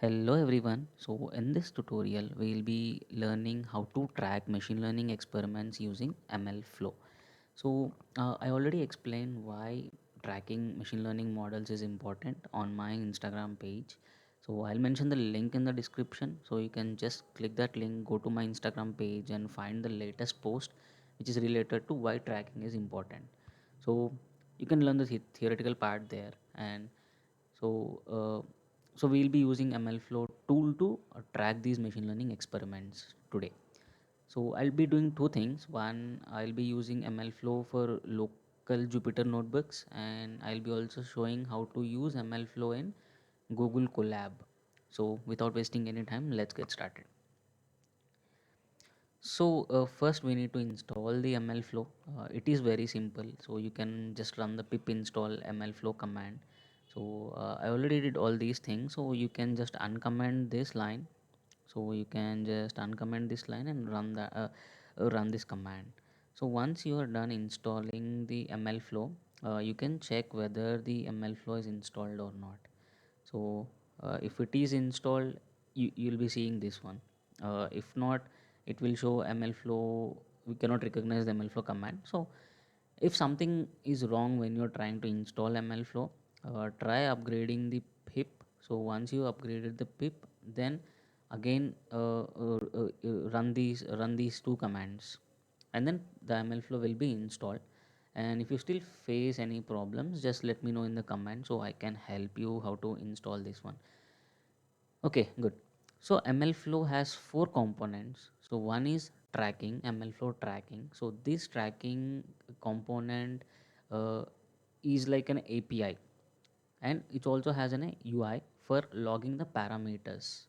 Hello everyone. So in this tutorial we'll be learning how to track machine learning experiments using ML Flow. I already explained why tracking machine learning models is important on my Instagram page. So I'll mention the link in the description, so you can just click that link, go to my Instagram page and find the latest post which is related to why tracking is important. So you can learn the theoretical part there. And so uh, so we'll be using MLflow tool to track these machine learning experiments today. So I'll be doing two things. One, I'll be using MLflow for local Jupyter notebooks, and I'll be also showing how to use MLflow in Google Colab. So without wasting any time, let's get started. First we need to install the MLflow. It is very simple, so you can just run the pip install MLflow command. I already did all these things, so you can just uncomment this line. So you can just uncomment this line and run this command. So once you are done installing the MLflow, you can check whether the MLflow is installed or not. If it is installed, you'll be seeing this one. If not, it will show MLflow. We cannot recognize the MLflow command. So if something is wrong when you're trying to install MLflow, try upgrading the pip. So once you upgraded the pip, then again run these two commands, and then the MLflow will be installed. And if you still face any problems, just let me know in the comment so I can help you how to install this one. Okay, good. So MLflow has four components. So one is tracking, MLflow tracking. So this tracking component uh, is like an API, and it also has an UI for logging the parameters,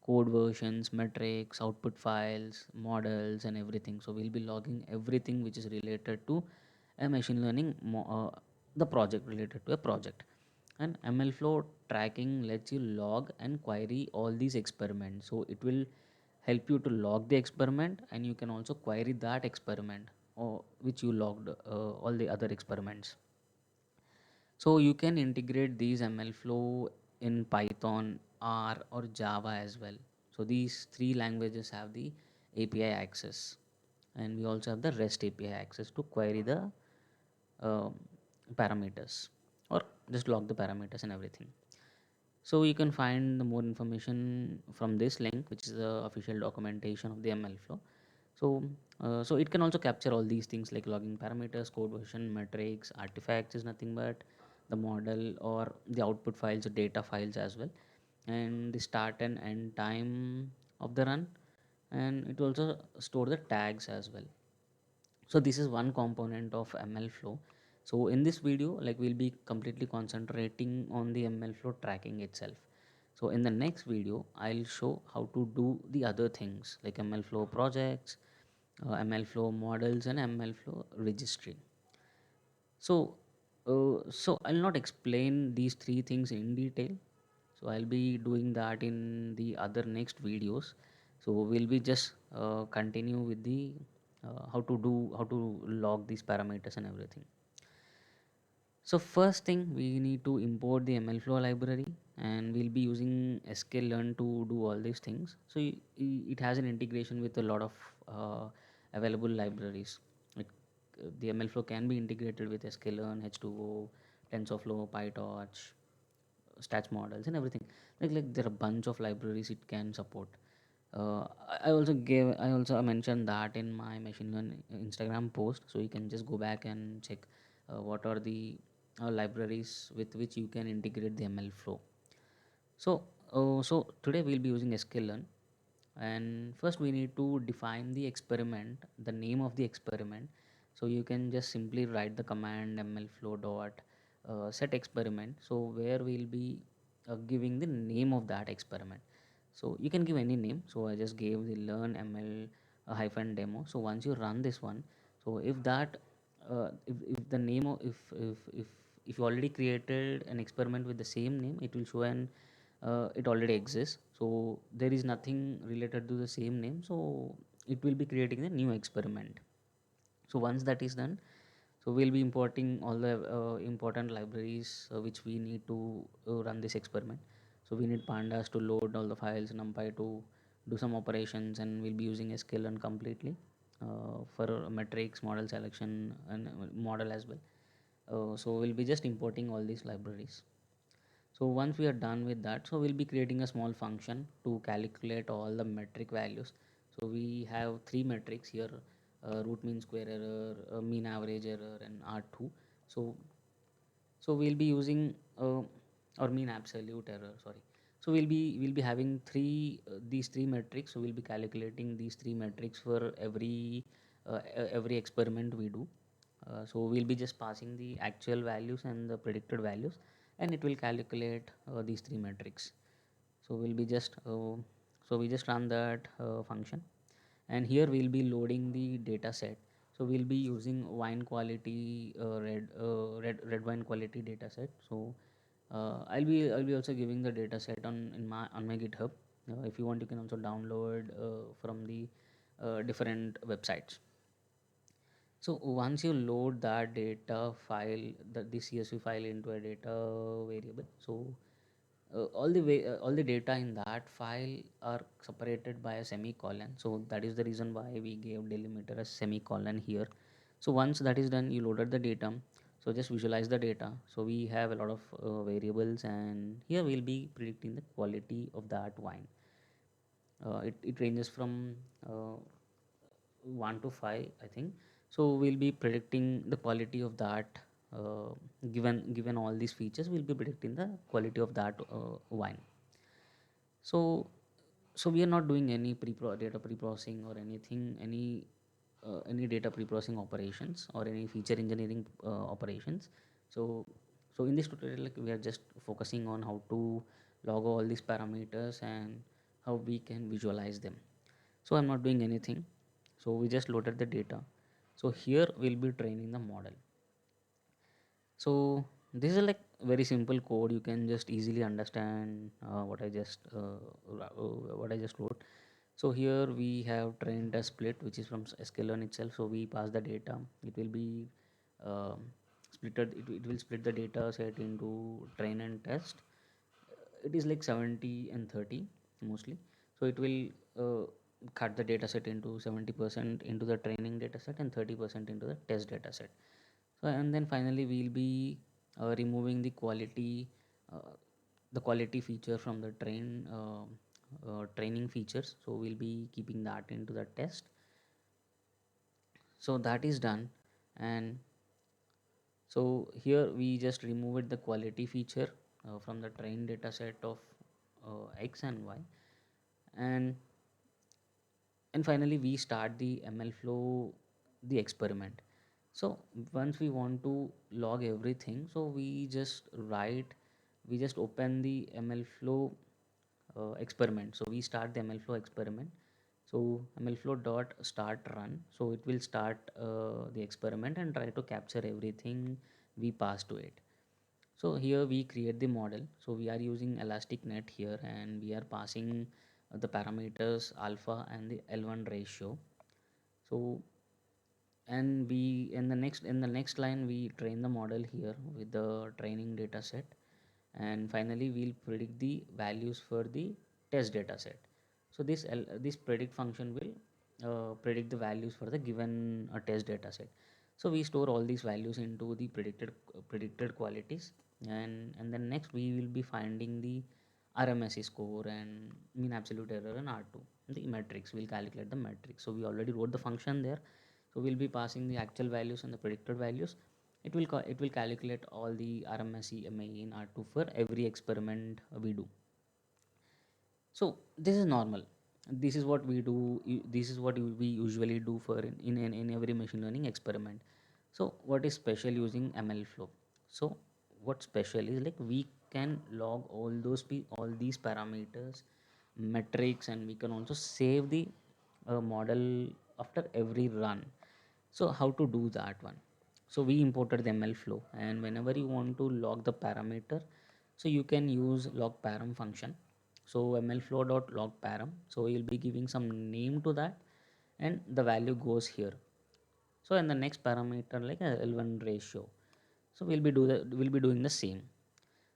code versions, metrics, output files, models, and everything. So we'll be logging everything which is related to a machine learning, the project related to a project. And MLflow tracking lets you log and query all these experiments. So it will help you to log the experiment, and you can also query that experiment or which you logged all the other experiments. So you can integrate these MLflow in Python, R, or Java as well. So these three languages have the API access, and we also have the REST API access to query the um parameters, or just log the parameters and everything. So you can find the more information from this link, which is the official documentation of the MLflow. So it can also capture all these things like logging parameters, code version, metrics, artifacts is nothing but the model or the output files or data files as well, and the start and end time of the run, and it also store the tags as well. So this is one component of MLflow. So in this video, like, we'll be completely concentrating on the MLflow tracking itself. So in the next video, I'll show how to do the other things like MLflow projects, MLflow models, and MLflow registry. So I'll not explain these three things in detail. So I'll be doing that in the other next videos. So we'll be just continue with the how to log these parameters and everything. So first thing, we need to import the MLflow library, and we'll be using sklearn to do all these things. So it has an integration with a lot of available libraries. Like, the MLflow can be integrated with sklearn, H2O, TensorFlow, PyTorch, stats models, and everything. Like there are a bunch of libraries it can support. I also mentioned that in my machine learning Instagram post, so you can just go back and check what are the libraries with which you can integrate the ML flow. So today we'll be using sklearn, and first we need to define the experiment, the name of the experiment. So you can just simply write the command mlflow dot set experiment, so where we'll be giving the name of that experiment. So you can give any name, so I just gave the learn ml hyphen demo. So once you run this one, so if the name of if you already created an experiment with the same name, it will show an it already exists, so there is nothing related to the same name, so it will be creating the new experiment. So once that is done, so we'll be importing all the important libraries which we need to run this experiment. So we need pandas to load all the files, numpy to do some operations, and we'll be using sklearn completely for metrics, model selection, and model as well. So we'll be just importing all these libraries. So once we are done with that, so we'll be creating a small function to calculate all the metric values. So we have three metrics here: root mean square error, mean average error, and R2. So we'll be using or mean absolute error, sorry. So we'll be having these three metrics. So we'll be calculating these three metrics for every experiment we do. So we'll be just passing the actual values and the predicted values, and it will calculate these three metrics. So we just run that function, and here we'll be loading the data set. So we'll be using wine quality, red wine quality data set. So I'll be also giving the data set on my GitHub. If you want, you can also download from the different websites. So once you load that data file, the CSV file into a data variable, so all the data in that file are separated by a semicolon. So that is the reason why we gave delimiter a semicolon here. So once that is done, you loaded the data. So just visualize the data. So we have a lot of variables, and here we'll be predicting the quality of that wine. It ranges from 1 to 5, I think. So we'll be predicting the quality of that. Given all these features, we'll be predicting the quality of that wine. So we are not doing any data pre-processing or anything, any data pre-processing operations or any feature engineering operations. So in this tutorial, like, we are just focusing on how to log all these parameters and how we can visualize them. So I'm not doing anything. So we just loaded the data. So here we'll be training the model. So this is like very simple code. You can just easily understand what I just wrote. So here we have trained a split, which is from sklearn itself. So we pass the data. It will be um splitted. It will split the data set into train and test. It is like 70 and 30 mostly. So it will cut the data set into 70% into the training data set and 30% into the test data set. So and then finally we'll be removing the quality feature from the training features. So we'll be keeping that into the test. So that is done. And so here we just removed the quality feature from the train data set of x and y. And and finally we start the MLflow, the experiment. So once we want to log everything, so we just open the MLflow experiment. So we start the MLflow experiment. So MLflow dot start run, so it will start the experiment and try to capture everything we pass to it. So here we create the model. So we are using elastic net here, and we are passing the parameters alpha and the L1 ratio. So and we in the next line we train the model here with the training data set, and finally we'll predict the values for the test data set. So this predict function will predict the values for the given test data set. So we store all these values into the predicted qualities, and then next we will be finding the RMSE score and mean absolute error and R2, the metrics. We'll calculate the metrics. So we already wrote the function there. So we'll be passing the actual values and the predicted values. It will calculate all the RMSE, MAE in R2 for every experiment we do. So this is normal. This is what we do. This is what we usually do for in every machine learning experiment. So what is special using MLflow? So what's special is, like, we can log all these parameters, metrics, and we can also save the model after every run. So how to do that one? So we imported the MLflow, and whenever you want to log the parameter, so you can use log param function. So MLflow.log param. So you'll be giving some name to that, and the value goes here. So in the next parameter, like a L1 ratio. So we'll be doing the same.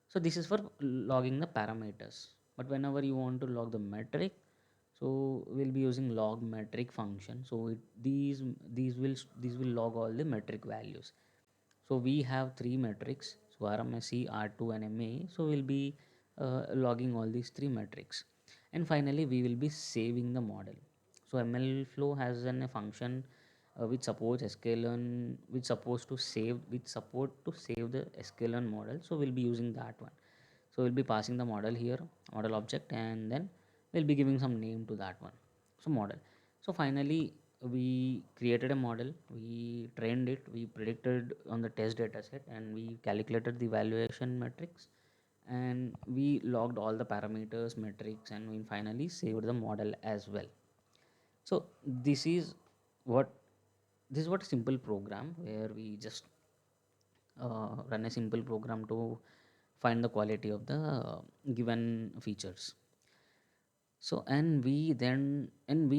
So this is for logging the parameters. But whenever you want to log the metric, so we'll be using log metric function. So these will log all the metric values. So we have three metrics, so RMSE, R2 and MAE. So we'll be logging all these three metrics. And finally we will be saving the model. So MLflow has a function which supports sklearn, which support to save the sklearn model. So we'll be using that one. So we'll be passing the model here, model object, and then we'll be giving some name to that one. So model. So finally we created a model, we trained it, we predicted on the test data set, and we calculated the evaluation metrics, and we logged all the parameters, metrics, and we finally saved the model as well. So what this is what a simple program where we just run a simple program to find the quality of the given features. So and we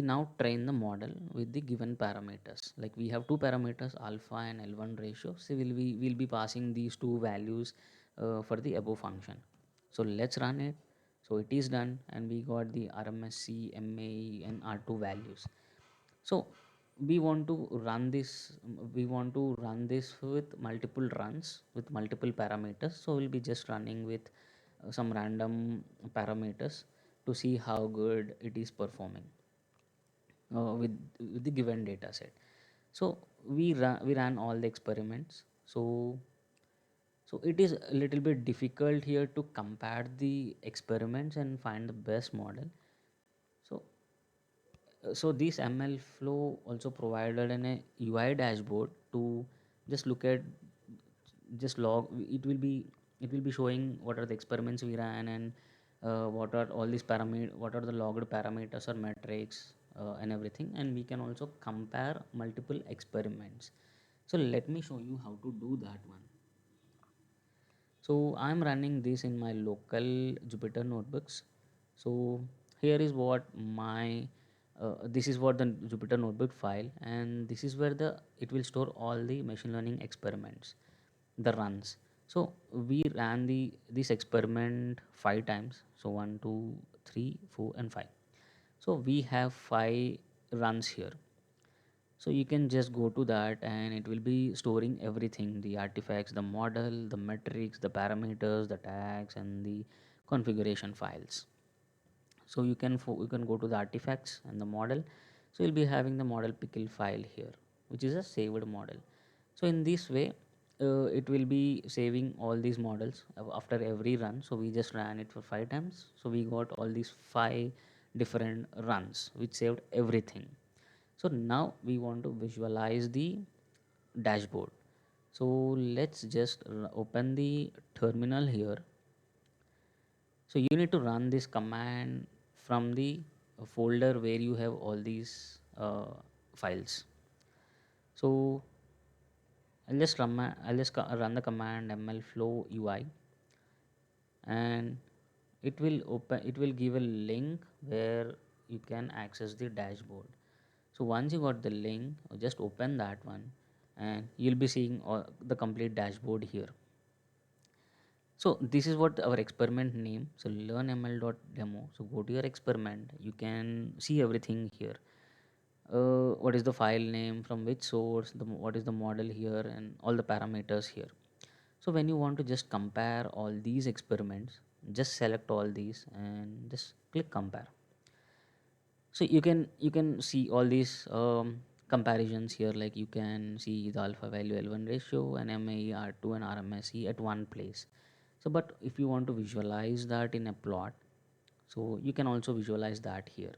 now train the model with the given parameters. Like we have two parameters, alpha and L1 ratio. So we'll be passing these two values for the above function. So let's run it. So it is done, and we got the RMSC, MAE, and R2 values. So we want to run this with multiple runs with multiple parameters. So we'll be just running with some random parameters to see how good it is performing with the given data set. So we ran all the experiments. So it is a little bit difficult here to compare the experiments and find the best model. So so this ML flow also provided an a UI dashboard to just look at, just log. It will be showing what are the experiments we ran, and what are the logged parameters or metrics, and everything, and we can also compare multiple experiments. So let me show you how to do that one. So I'm running this in my local Jupyter notebooks. So here is what my this is what the Jupyter notebook file, and this is where the it will store all the machine learning experiments, the runs. So we ran this experiment 5 times. So 1, 2, 3, 4 and 5. So we have 5 runs here. So you can just go to that, and it will be storing everything, the artifacts, the model, the metrics, the parameters, the tags, and the configuration files. So you can go to the artifacts and the model. So you'll be having the model pickle file here, which is a saved model. So in this way, it will be saving all these models after every run. So we just ran it for 5 times. So we got all these 5 different runs which saved everything. So now we want to visualize the dashboard. So let's just open the terminal here. So you need to run this command from the folder where you have all these files. So I'll just run the command mlflow ui, and it will give a link where you can access the dashboard. So once you got the link, just open that one, and you'll be seeing all the complete dashboard here. So this is what our experiment name. So learnml.demo. So go to your experiment. You can see everything here. What is the file name, from which source, what is the model here, and all the parameters here. So when you want to just compare all these experiments, just select all these and just click compare. So you can see all these comparisons here. Like you can see the alpha value L1 ratio and MAE, R2 and RMSE at one place. So but if you want to visualize that in a plot, so you can also visualize that here.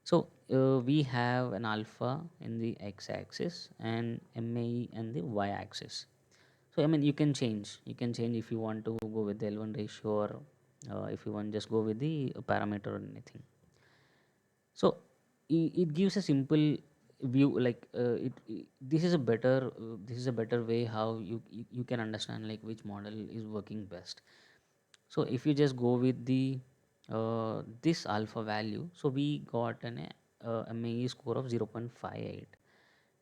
So we have an alpha in the x-axis and MAE and the y-axis. So I mean you can change if you want to go with the L1 ratio, or if you want just go with the parameter or anything. So it gives a simple view. Like this is a better way how you can understand like which model is working best. So if you just go with the this alpha value, so we got an MAE score of 0.58.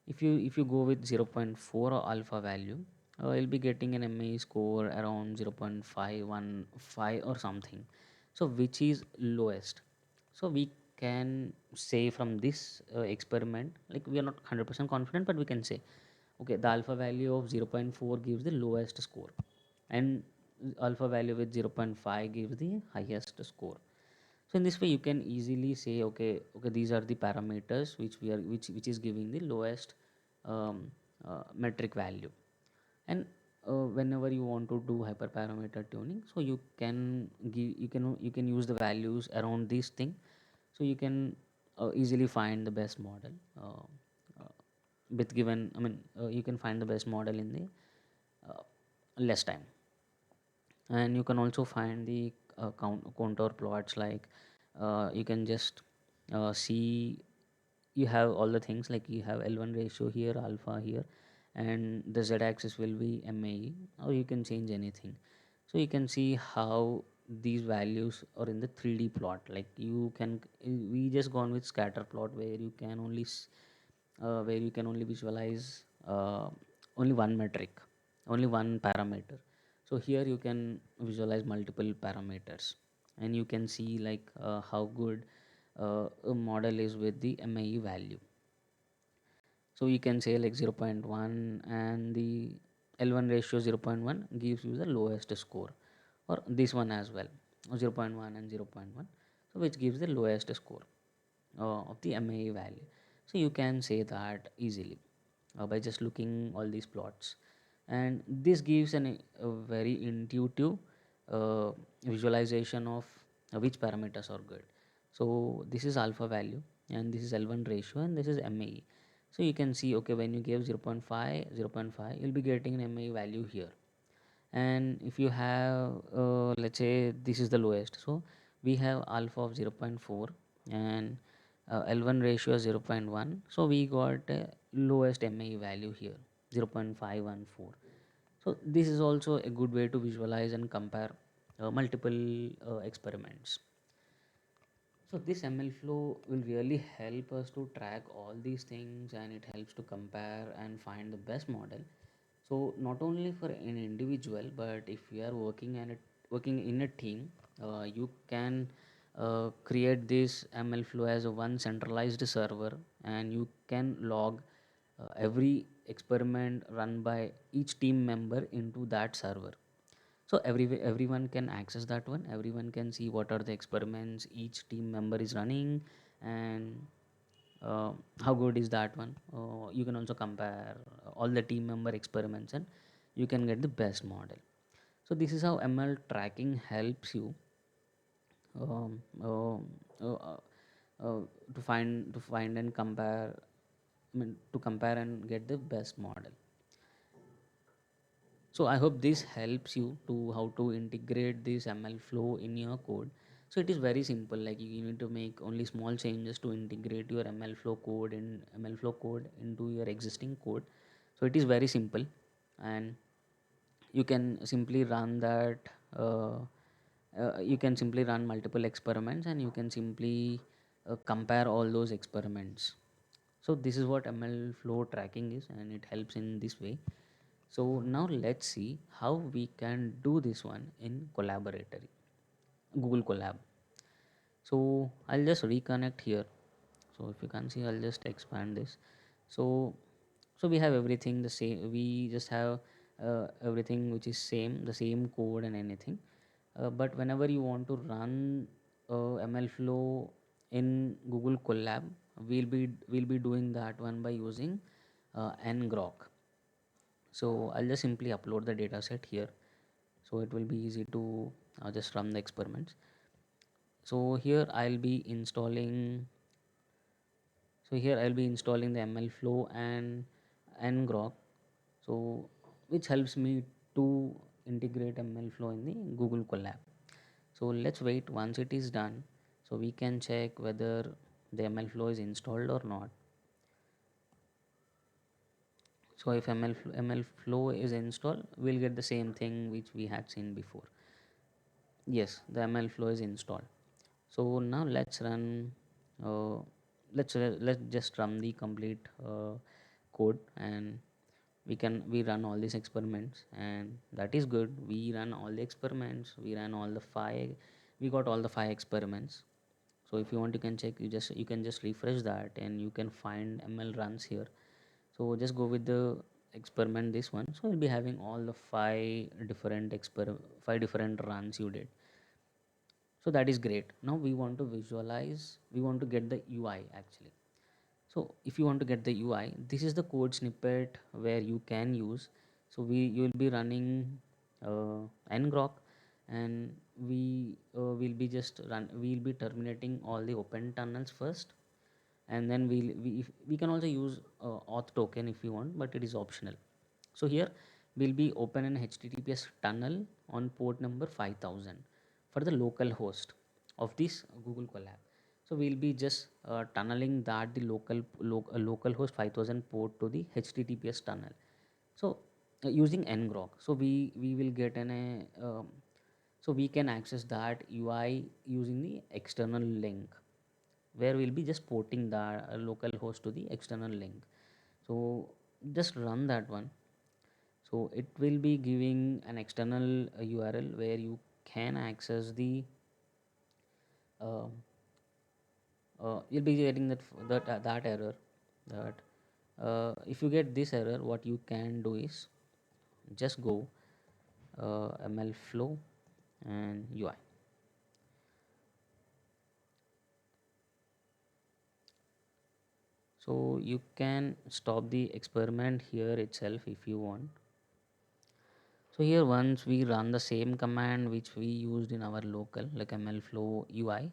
If you go with zero point 0.4 alpha value, you'll be getting an MAE score around 0.515 or something. So which is lowest. So we can say from this experiment, like we are not 100% confident, but we can say, okay, the alpha value of 0.4 gives the lowest score, and alpha value with 0.5 gives the highest score. So in this way you can easily say, okay, these are the parameters which is giving the lowest um, metric value. And whenever you want to do hyperparameter tuning, so you can use the values around this thing. So you can easily find the best model uh, with given, you can find the best model in the less time. And you can also find the contour plots, like you can just see, you have all the things, like you have L1 ratio here, alpha here, and the z axis will be MAE, or you can change anything. So you can see how these values are in the 3D plot. Like you can, we just gone with scatter plot, where you can only where you can only visualize only one metric, only one parameter. So here you can visualize multiple parameters, and you can see like how good a model is with the MAE value. So you can say like zero point 0.1, and the L1 ratio 0.1 gives you the lowest score, or this one as well, 0.1 and 0.1, so which gives the lowest score of the MAE value. So you can say that easily by just looking all these plots, and this gives a very intuitive uh, visualization of which parameters are good. So this is alpha value, and this is L1 ratio, and this is MAE. So you can see, okay, when you give 0.5 0.5, you'll be getting an MAE value here. And if you have let's say this is the lowest, so we have alpha of 0.4, and L1 ratio is 0.1, so we got lowest MAE value here, 0.514. So this is also a good way to visualize and compare multiple experiments. So this ML flow will really help us to track all these things, and it helps to compare and find the best model. So not only for an individual, but if you are working in a team, you can create this ML flow as a one centralized server, and you can log every experiment run by each team member into that server. So everyone can access that one. Everyone can see what are the experiments each team member is running, and uh, how good is that one. You can also compare all the team member experiments, and you can get the best model. So this is how ML tracking helps you um, uh, uh, uh, uh, to find and compare. To compare and get the best model. So I hope this helps you to how to integrate this ML flow in your code. So it is very simple, like you need to make only small changes to integrate your ML flow code into your existing code. So it is very simple, and you can simply run that you can simply run multiple experiments, and you can simply compare all those experiments. So this is what ML flow tracking is, and it helps in this way. So now let's see how we can do this one in Collaboratory, Google Colab. So I'll just reconnect here. So if you can see, I'll just expand this. So we have everything the same. We just have everything which is same, the same code and anything. But whenever you want to run ML flow in Google Colab, we'll be doing that one by using ngrok. So I'll just simply upload the data set here, so it will be easy to just run the experiments. So here I'll be installing the ML flow and ngrok, so which helps me to integrate ML flow in the Google Colab. So let's wait once it is done, so we can check whether the ML flow is installed or not. So if ML flow is installed, we'll get the same thing which we had seen before. Yes, the ML flow is installed. So now let's run. Let's just run the complete code, and we run all these experiments, and that is good. We run all the experiments, we ran all the five, we got all the five experiments. So if you want, you can check, you can just refresh that and you can find ml runs here. So just go with the experiment, this one. So you'll be having all the five different runs you did. So that is great. Now we want to visualize, we want to get the UI actually. So if you want to get the UI, this is the code snippet where you can use. So you will be running ngrok, and will be just run we'll be terminating all the open tunnels first, and then we can also use auth token if you want, but it is optional. So here we'll be open an https tunnel on port number 5000 for the local host of this Google Colab. So we'll be just tunneling that the local host 5000 port to the https tunnel. So using ngrok, so we will get so we can access that UI using the external link, where we'll be just porting the local host to the external link. So just run that one. So it will be giving an external URL where you can access the uh, you'll be getting that error, that if you get this error, what you can do is just go ml flow and UI. So you can stop the experiment here itself if you want. So here once we run the same command which we used in our local, like ml flow UI.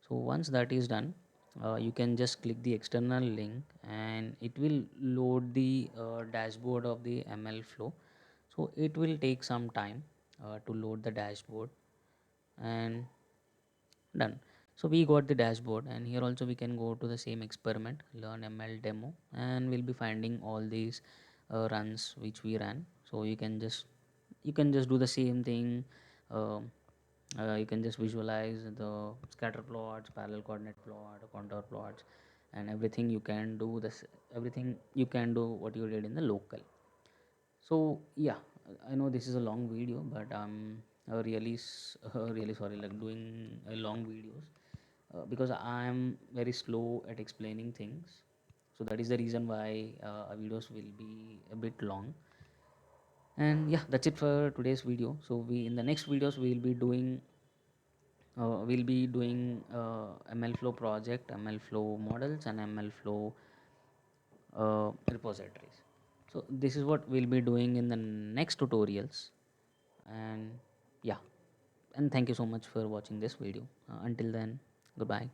So once that is done, you can just click the external link and it will load the dashboard of the ml flow. So it will take some time to load the dashboard, and done. So we got the dashboard, and here also we can go to the same experiment, learn ml demo, and we'll be finding all these runs which we ran. So you can just do the same thing. um, you can just visualize the scatter plots, parallel coordinate plot, contour plots, and everything you can do this, everything you can do what you did in the local. So yeah, I know this is a long video, but I'm really sorry, like doing long videos because I'm very slow at explaining things. So that is the reason why our videos will be a bit long. And yeah, that's it for today's video. So we in the next videos we'll be doing MLflow project, MLflow models, and MLflow repositories. So this is what we'll be doing in the next tutorials. And yeah, and thank you so much for watching this video. Until then, goodbye.